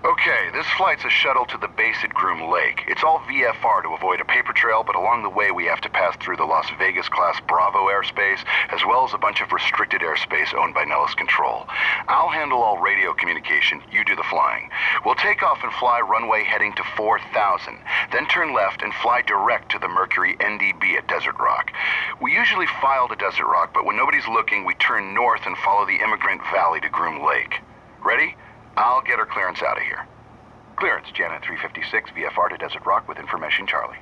Okay, this flight's a shuttle to the base at Groom Lake. It's all VFR to avoid a paper trail, but along the way we have to pass through the Las Vegas class Bravo airspace, as well as a bunch of restricted airspace owned by Nellis Control. I'll handle all radio communication, you do the flying. We'll take off and fly runway heading to 4000, then turn left and fly direct to the Mercury NDB at Desert Rock. We usually file to Desert Rock, but when nobody's looking, we turn north and follow the Immigrant Valley to Groom Lake. Ready? I'll get her clearance out of here. Clearance, Janet 356, VFR to Desert Rock with information, Charlie.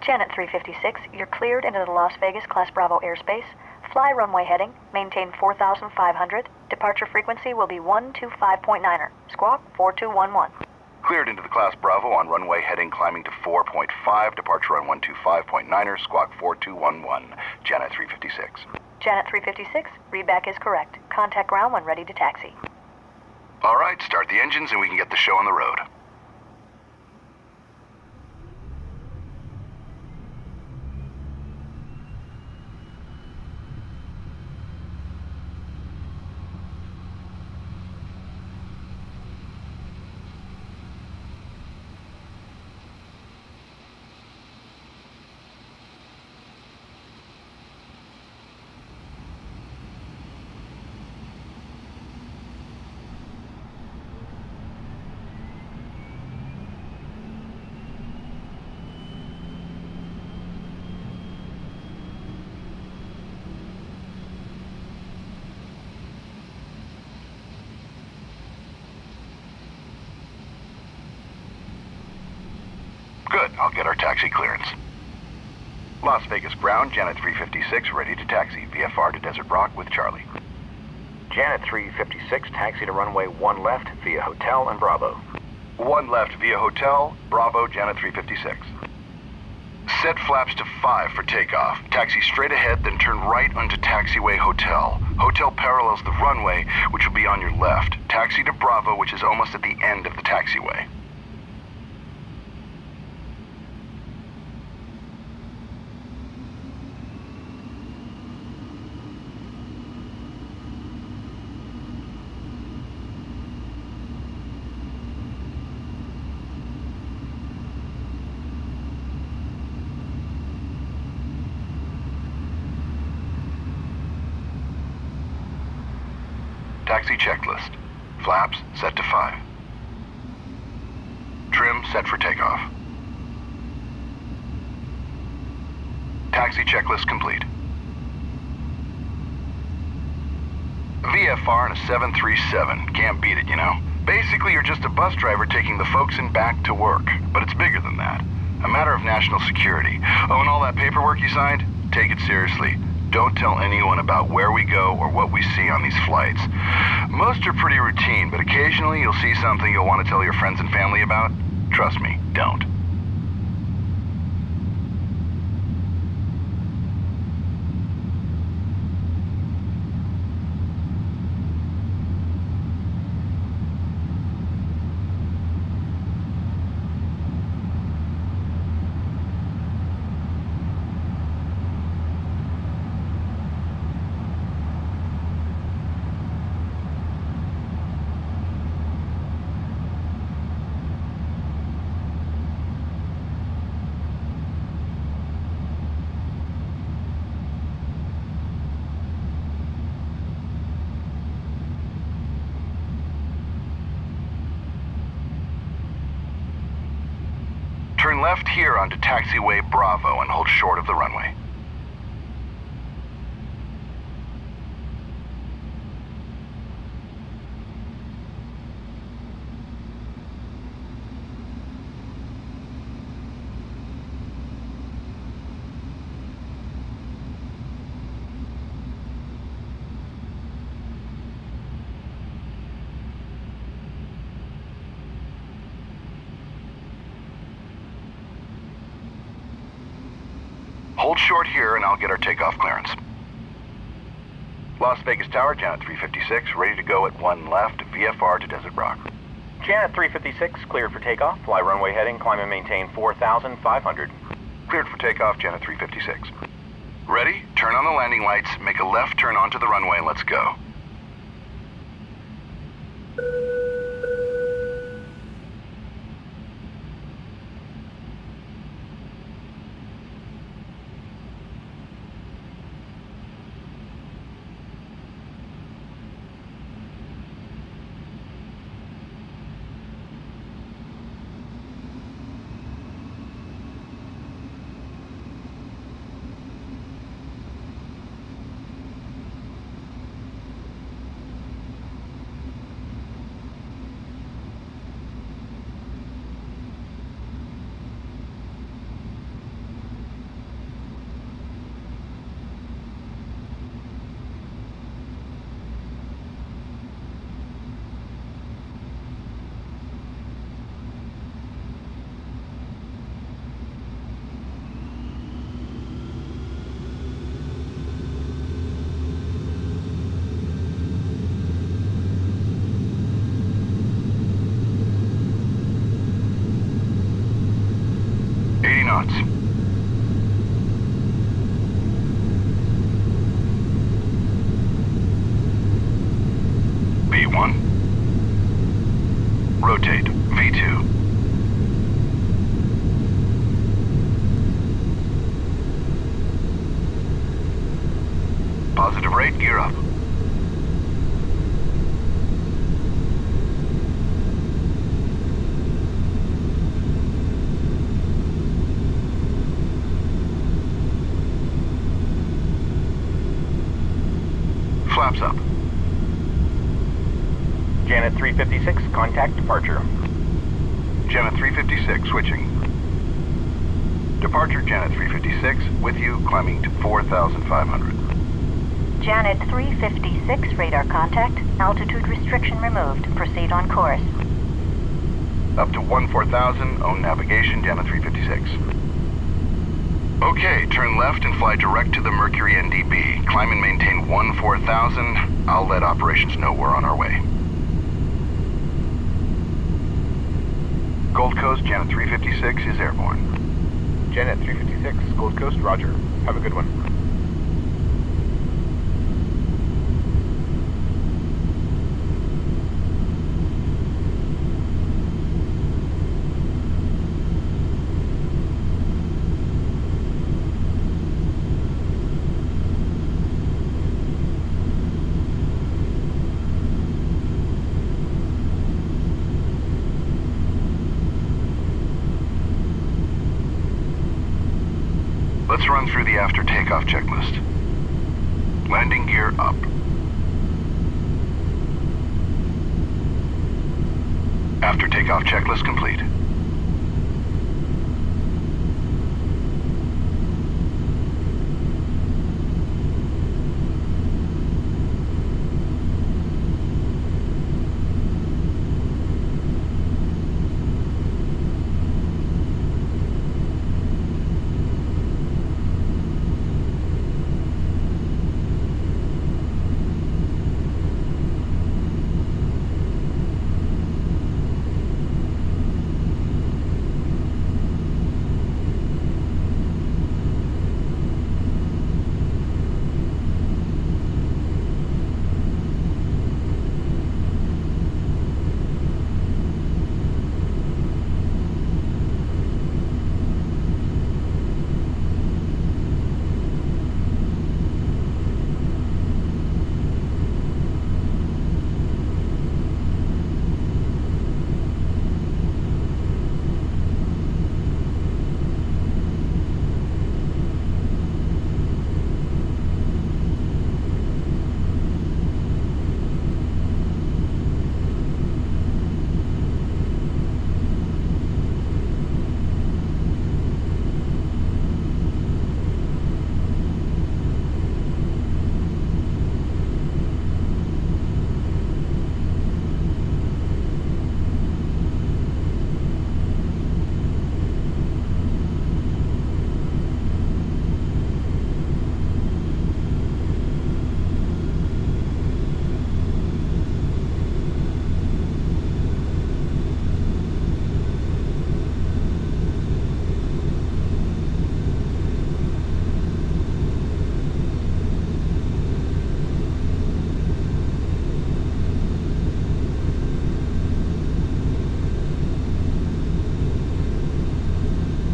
Janet 356, you're cleared into the Las Vegas Class Bravo airspace. Fly runway heading, maintain 4,500. Departure frequency will be 125.9er. Squawk 4211. Cleared into the Class Bravo on runway heading climbing to 4.5, departure on 125.9er, squawk 4211, Janet 356. Janet 356, readback is correct. Contact ground when ready to taxi. All right, start the engines and we can get the show on the road. Good, I'll get our taxi clearance. Las Vegas ground, Janet 356, ready to taxi. VFR to Desert Rock with Charlie. Janet 356, taxi to runway 1 left via Hotel and Bravo. 1 left via Hotel, Bravo, Janet 356. Set flaps to 5 for takeoff. Taxi straight ahead, then turn right onto taxiway Hotel. Hotel parallels the runway, which will be on your left. Taxi to Bravo, which is almost at the end of the taxiway. Taxi checklist. Flaps set to 5. Trim set for takeoff. Taxi checklist complete. VFR in a 737. Can't beat it, you know. Basically, you're just a bus driver taking the folks in back to work. But it's bigger than that. A matter of national security. Oh, and all that paperwork you signed? Take it seriously. Don't tell anyone about where we go or what we see on these flights. Most are pretty routine, but occasionally you'll see something you'll want to tell your friends and family about. Trust me, don't. Turn left here onto taxiway Bravo and hold short of the runway. Hold short here and I'll get our takeoff clearance. Las Vegas Tower, Janet 356, ready to go at 1 left, VFR to Desert Rock. Janet 356, cleared for takeoff. Fly runway heading, climb and maintain 4,500. Cleared for takeoff, Janet 356. Ready? Turn on the landing lights, make a left turn onto the runway, and let's go. knots. V1. Rotate. V2. Positive rate, gear up. Flaps up. Janet 356, contact departure. Janet 356, switching. Departure, Janet 356, with you, climbing to 4,500. Janet 356, radar contact. Altitude restriction removed. Proceed on course. Up to 14,000, own navigation, Janet 356. Okay, turn left and fly direct to the Mercury NDB. Climb and maintain 14,000. I'll let operations know we're on our way. Gold Coast, Janet 356 is airborne. Janet 356, Gold Coast, roger. Have a good one. Let's run through the after takeoff checklist. Landing gear up. After takeoff checklist complete.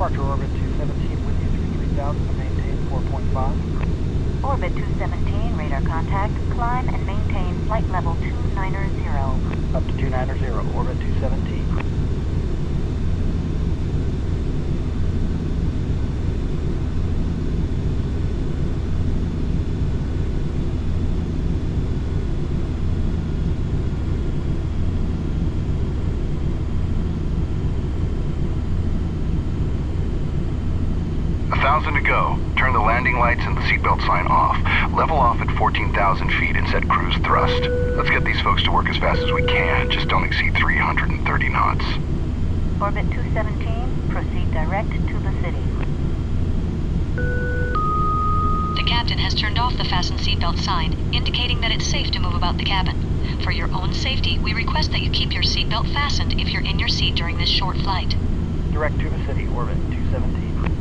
Departure orbit 217 with you through 3000 to maintain 4.5. Orbit 217, radar contact. Climb and maintain flight level 290. Up to 290, orbit 217. To go. Turn the landing lights and the seatbelt sign off. Level off at 14,000 feet and set cruise thrust. Let's get these folks to work as fast as we can. Just don't exceed 330 knots. Orbit 217, proceed direct to the city. The captain has turned off the fasten seatbelt sign, indicating that it's safe to move about the cabin. For your own safety, we request that you keep your seatbelt fastened if you're in your seat during this short flight. Direct to the city, orbit 217.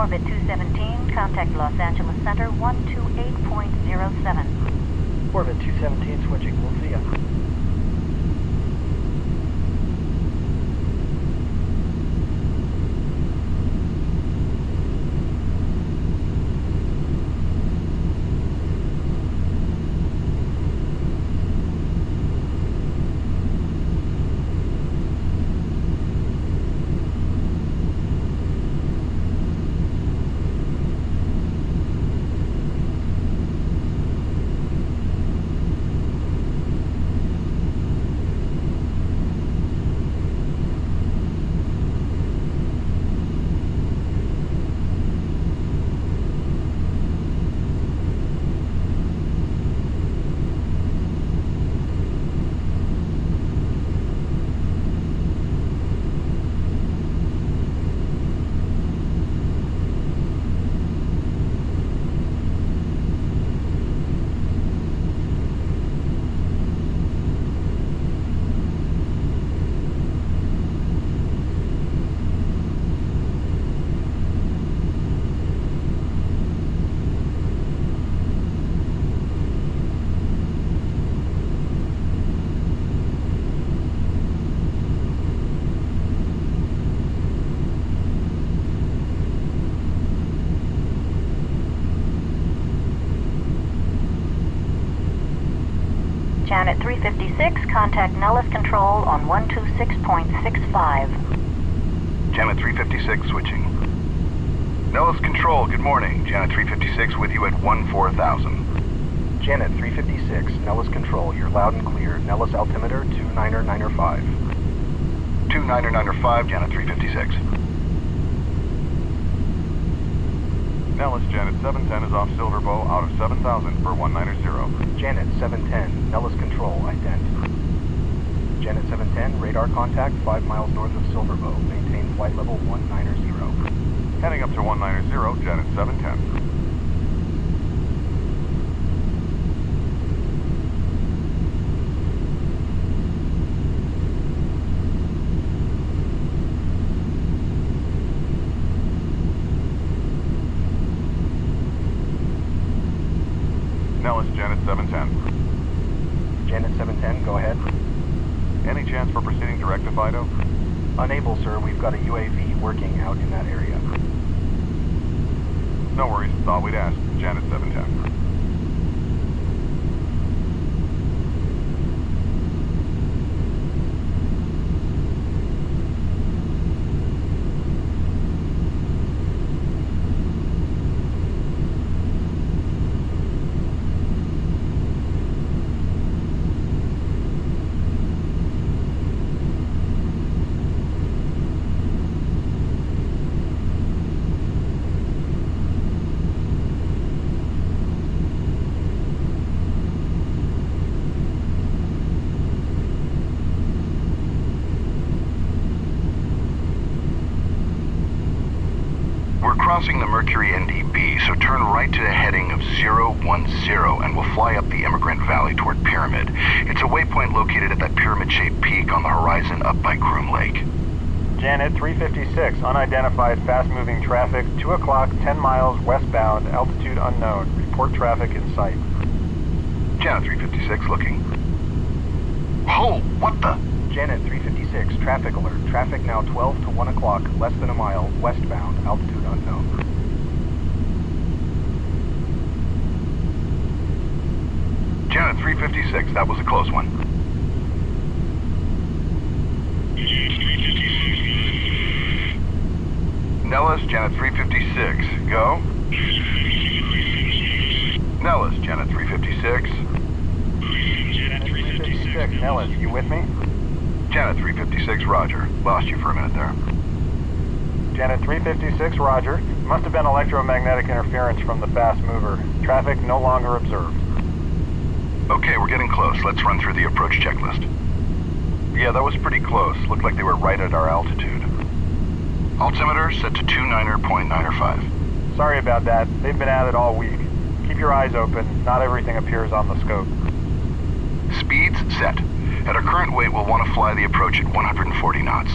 Orbit 217, contact Los Angeles Center 128.07. Orbit 217 switching. We'll see ya. Janet 356, contact Nellis Control on 126.65. Janet 356 switching. Nellis Control, good morning. Janet 356 with you at 14,000. Janet 356, Nellis Control. You're loud and clear. Nellis altimeter 29905. 29905, Janet 356. Nellis, Janet 710 is off Silverbow out of 7,000 for 190. Janet 710, Nellis Control, ident. Janet 710, radar contact 5 miles north of Silverbow. Maintain flight level 190. Heading up to 190, Janet 710. Nellis, Janet 710. Janet 710, go ahead. Any chance for proceeding direct to Fido? Unable, sir. We've got a UAV working out in that area. No worries. Thought we'd ask. Janet 710. Crossing the Mercury NDB, so turn right to the heading of 010 and we'll fly up the Immigrant Valley toward Pyramid. It's a waypoint located at that pyramid-shaped peak on the horizon up by Groom Lake. Janet 356, unidentified fast-moving traffic, 2 o'clock, 10 miles westbound, altitude unknown. Report traffic in sight. Janet 356 looking. Oh, what the? Janet 356, traffic alert. Traffic now 12 to 1 o'clock, less than a mile, westbound, altitude unknown. Janet 356, that was a close one. Nellis, Janet 356, go. Nellis, Janet 356. Janet 356, Nellis, you with me? Janet 356, roger. Lost you for a minute there. Janet 356, roger. Must have been electromagnetic interference from the fast mover. Traffic no longer observed. Okay, we're getting close. Let's run through the approach checklist. Yeah, that was pretty close. Looked like they were right at our altitude. Altimeter set to 29.95. Sorry about that. They've been at it all week. Keep your eyes open. Not everything appears on the scope. Speeds set. At our current weight, we'll want to fly the approach at 140 knots.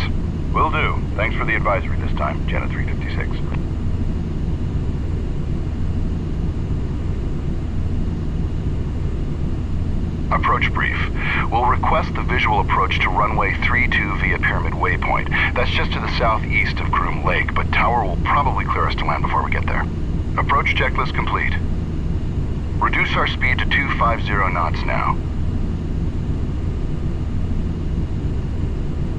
Will do. Thanks for the advisory this time, Janet 356. Approach brief. We'll request the visual approach to runway 32 via Pyramid Waypoint. That's just to the southeast of Groom Lake, but Tower will probably clear us to land before we get there. Approach checklist complete. Reduce our speed to 250 knots now.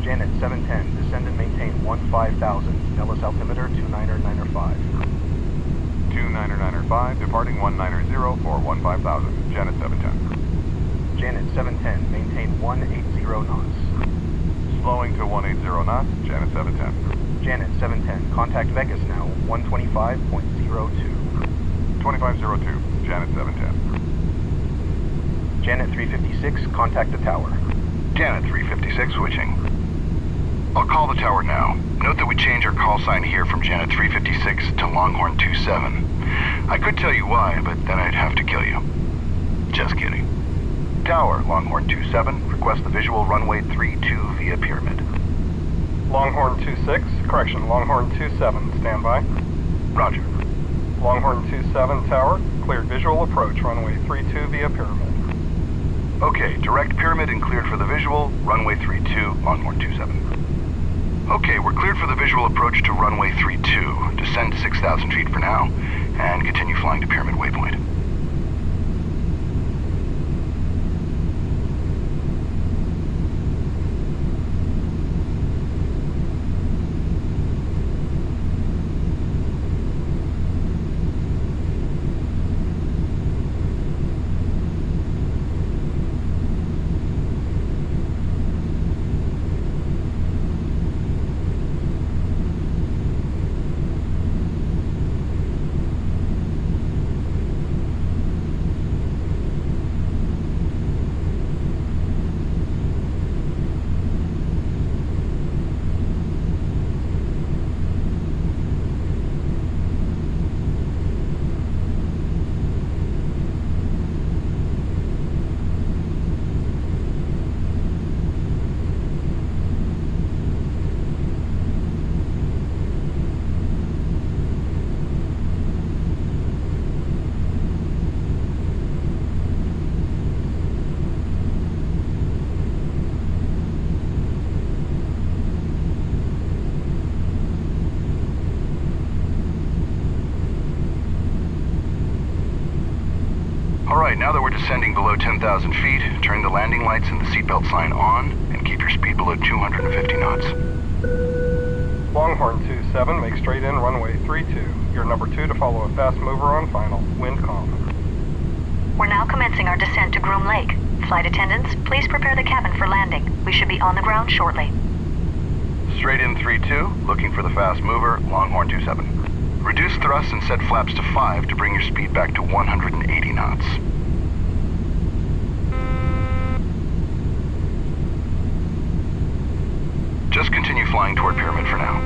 Janet 710, descend and maintain 15,000. Nellis altimeter 29905. 29905, departing 190 for 15,000. Janet 710. Janet 710, maintain 180 knots. Slowing to 180 knots, Janet 710. Janet 710, contact Vegas now, 125.02. 2502, Janet 710. Janet 356, contact the tower. Janet 356 switching. I'll call the tower now. Note that we change our call sign here from Janet 356 to Longhorn 27. I could tell you why, but then I'd have to kill you. Just kidding. Tower, Longhorn 27, request the visual runway 32 via Pyramid. Longhorn 26, correction, Longhorn 27, stand by. Roger. Longhorn 27 Tower, cleared visual approach, runway 32 via Pyramid. Okay, direct Pyramid and cleared for the visual, runway 32, Longhorn 27. Okay, we're cleared for the visual approach to runway 32. Descend 6,000 feet for now, and continue flying to Pyramid Waypoint. Alright, now that we're descending below 10,000 feet, turn the landing lights and the seatbelt sign on, and keep your speed below 250 knots. Longhorn 27, make straight in runway 32. You're number 2 to follow a fast mover on final. Wind calm. We're now commencing our descent to Groom Lake. Flight attendants, please prepare the cabin for landing. We should be on the ground shortly. Straight in 3-2, looking for the fast mover, Longhorn 27. Reduce thrust and set flaps to 5 to bring your speed back to 180 knots. Just continue flying toward Pyramid for now.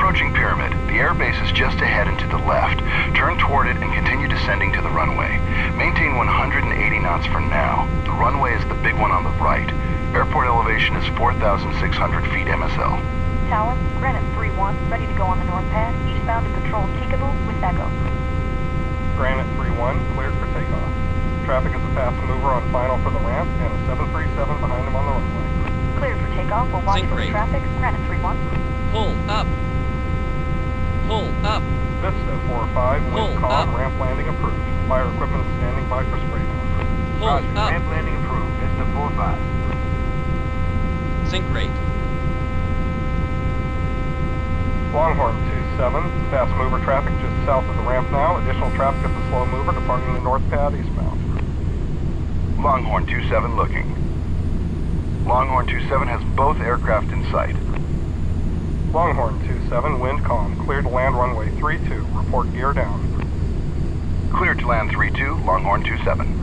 Approaching Pyramid. The airbase is just ahead and to the left. Turn toward it and continue descending to the runway. Maintain 180 knots for now. The runway is the big one on the right. Airport elevation is 4,600 feet MSL. Tower, Granite 3-1, ready to go on the north pad, eastbound to control Peekaboo with Echo. Granite 3-1, cleared for takeoff. Traffic is a fast mover on final for the ramp, and a 737 behind him on the runway. Cleared for takeoff, we'll watch for the traffic, Granite 3-1. Pull up. Pull up. Vista 4-5, wind Pull calm, up. ramp landing approved. Fire equipment standing by for spray down. Pull up. Ramp landing approved. Vista 4-5. Sync rate. Longhorn 27, fast mover traffic just south of the ramp now. Additional traffic at the slow mover departing the north pad eastbound. Longhorn 27 looking. Longhorn 27 has both aircraft in sight. Longhorn 27, wind calm. Clear to land runway 32. Report gear down. Cleared to land 3-2, Longhorn 27.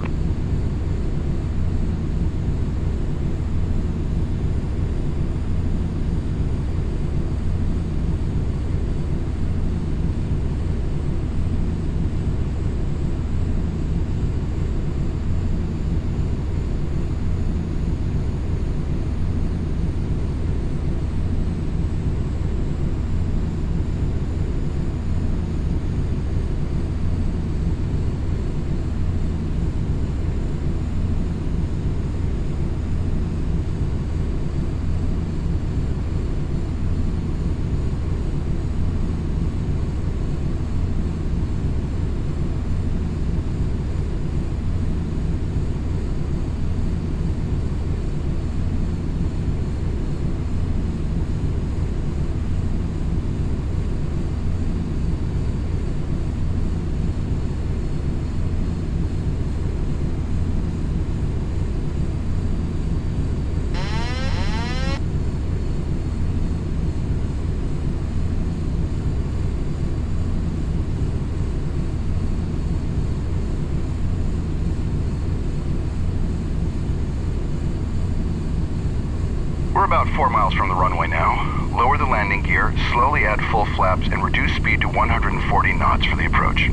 We're about 4 miles from the runway now. Lower the landing gear, slowly add full flaps, and reduce speed to 140 knots for the approach.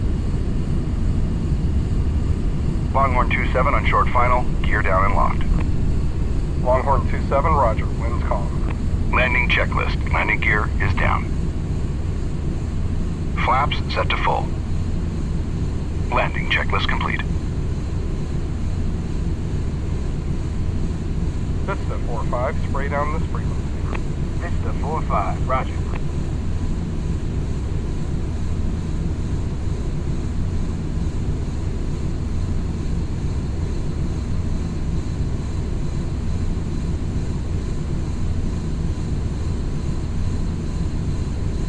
Longhorn 27 on short final, gear down and locked. Longhorn 27, roger. Winds calm. Landing checklist. Landing gear is down. Flaps set to full. Landing checklist complete. Vista 45, spray down this frequency. Vista 45, roger.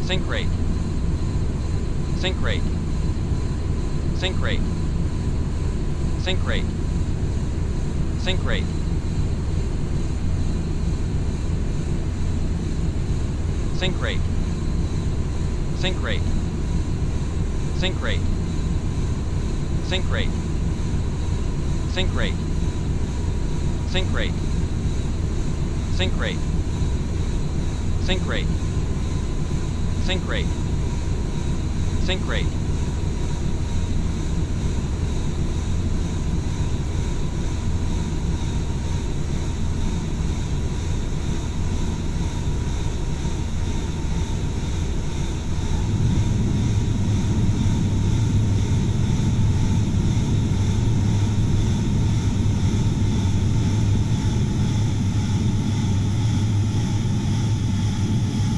Sync rate. Sync rate. Sync rate. Sync rate. Sync rate. Sync rate. Sync rate. Sync rate. Sync rate. Sync rate. Sync rate. Sync rate. Sync rate. Sync rate. Sync rate.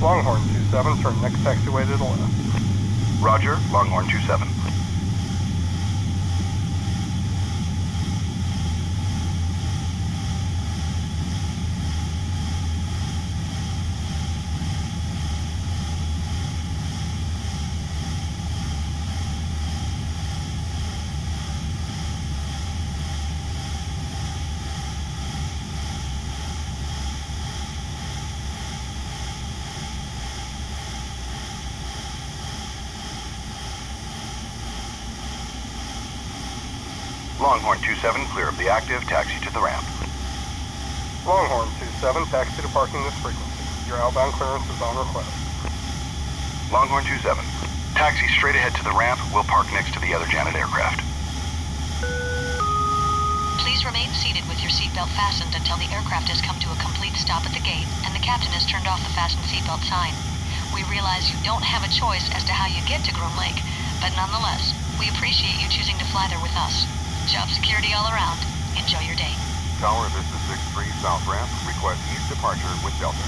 Longhorn 27, turn next taxiway to the left. Roger, Longhorn 27. Longhorn 27, clear of the active, taxi to the ramp. Longhorn 27, taxi to parking this frequency. Your outbound clearance is on request. Longhorn 27, taxi straight ahead to the ramp. We'll park next to the other Janet aircraft. Please remain seated with your seatbelt fastened until the aircraft has come to a complete stop at the gate and the captain has turned off the fasten seatbelt sign. We realize you don't have a choice as to how you get to Groom Lake, but nonetheless, we appreciate you choosing to fly there with us. Job security all around. Enjoy your day. Tower Vista 63 south ramp, request east departure with Delta.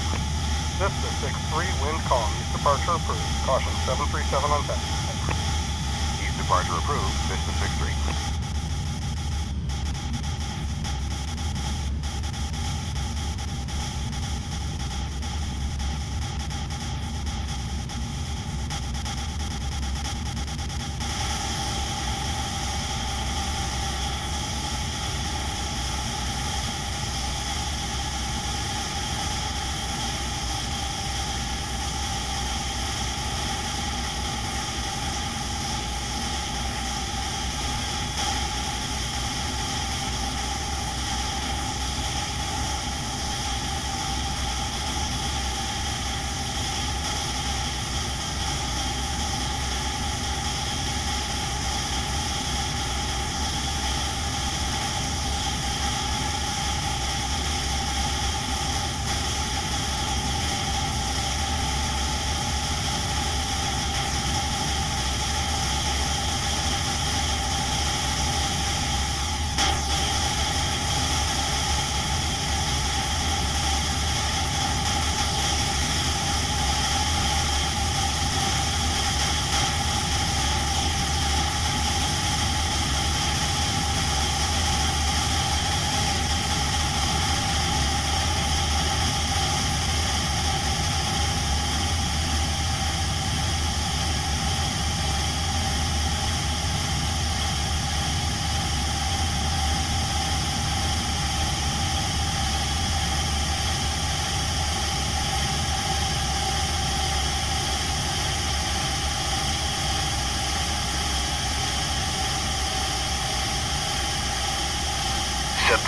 Vista 63, wind calm. East departure approved. Caution 737 on taxi. East departure approved, Vista 63.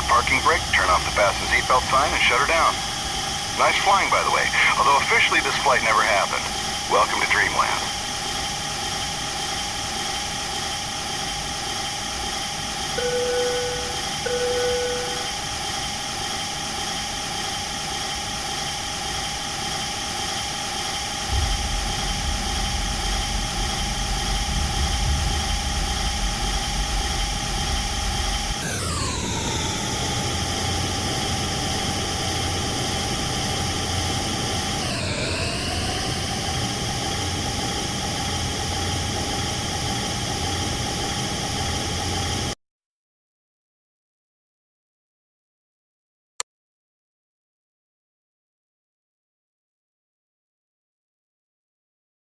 the parking brake, turn off the fasten seatbelt sign, and shut her down. Nice flying, by the way, although officially this flight never happened. Welcome to Dreamland.